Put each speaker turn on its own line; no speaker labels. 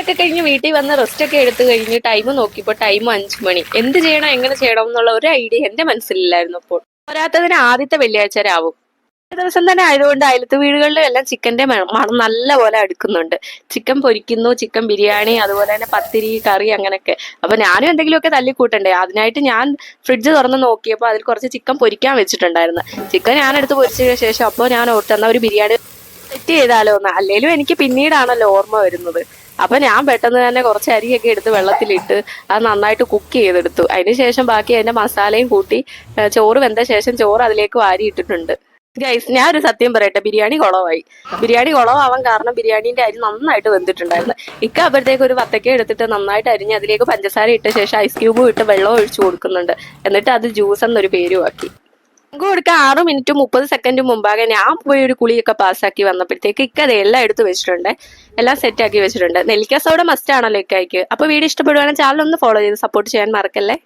ഒക്കെ കഴിഞ്ഞ് വീട്ടിൽ വന്ന് റെസ്റ്റ് ഒക്കെ എടുത്തു കഴിഞ്ഞ് ടൈം നോക്കിയപ്പോൾ ടൈം 5 മണി. എന്ത് ചെയ്യണം എങ്ങനെ ചെയ്യണം എന്നുള്ള ഒരു ഐഡിയ എന്റെ മനസ്സിലില്ലായിരുന്നു. അപ്പോൾ പോരാത്തതിന് ആദ്യത്തെ വെള്ളിയാഴ്ച രാവും ദിവസം തന്നെ ആയതുകൊണ്ട് അയലത്ത് വീടുകളിലും എല്ലാം ചിക്കന്റെ മണം നല്ല പോലെ അടുക്കുന്നുണ്ട്. ചിക്കൻ പൊരിക്കുന്നു, ചിക്കൻ ബിരിയാണി, അതുപോലെ തന്നെ പത്തിരി, കറി അങ്ങനെയൊക്കെ. അപ്പൊ ഞാനും എന്തെങ്കിലുമൊക്കെ തല്ലിക്കൂട്ടണ്ടേ. അതിനായിട്ട് ഞാൻ ഫ്രിഡ്ജ് തുറന്ന് നോക്കിയപ്പോൾ അതിൽ കുറച്ച് ചിക്കൻ പൊരിക്കാൻ വെച്ചിട്ടുണ്ടായിരുന്നു. ചിക്കൻ ഞാനെടുത്ത് പൊരിച്ചതിന് ശേഷം അപ്പോൾ ഞാൻ ഓർത്തെന്ന ഒരു ബിരിയാണി സെറ്റ് ചെയ്താലോ എന്ന്. അല്ലേലും എനിക്ക് പിന്നീടാണല്ലോ ഓർമ്മ വരുന്നത്. അപ്പൊ ഞാൻ പെട്ടെന്ന് തന്നെ കുറച്ച് അരിയൊക്കെ എടുത്ത് വെള്ളത്തിലിട്ട് അത് നന്നായിട്ട് കുക്ക് ചെയ്തെടുത്തു. അതിനുശേഷം ബാക്കി അതിന്റെ മസാലയും കൂട്ടി ചോറ് വെന്ത ശേഷം ചോറ് അതിലേക്ക് വാരി ഇട്ടിട്ടുണ്ട്. ഗൈസ്, ഞാൻ ഒരു സത്യം പറയട്ടെ, ബിരിയാണി കുളമായി. ബിരിയാണി കുളമാവാൻ കാരണം ബിരിയാണീന്റെ അരി നന്നായിട്ട് വെന്തിട്ടുണ്ടായിരുന്നു. അപ്പോഴത്തേക്ക് ഒരു വത്തക്ക എടുത്തിട്ട് നന്നായിട്ട് അരിഞ്ഞ് അതിലേക്ക് പഞ്ചസാര ഇട്ട ശേഷം ഐസ് ക്യൂബും ഇട്ട് വെള്ളം ഒഴിച്ചു കൊടുക്കുന്നുണ്ട്. എന്നിട്ട് അത് ജ്യൂസ് എന്നൊരു പേരുമാക്കി. നമുക്ക് കൊടുക്കാൻ 6 മിനിറ്റും 30 സെക്കൻഡും മുമ്പാകെ ഞാൻ പോയി ഒരു കുളിയൊക്കെ പാസ്സാക്കി വന്നപ്പോഴത്തേക്ക് അത് എല്ലാം എടുത്ത് വെച്ചിട്ടുണ്ട്. എല്ലാം സെറ്റ് ആക്കി വെച്ചിട്ടുണ്ട്. നെല്ലിക്ക സോഡ മസ്റ്റ് ആണല്ലോ ഇക്കായ്ക്ക്. അപ്പൊ വീഡിയോ ഇഷ്ടപ്പെടുവാണെങ്കിൽ ചാനൽ ഒന്ന് ഫോളോ ചെയ്ത് സപ്പോർട്ട് ചെയ്യാൻ മറക്കല്ലേ.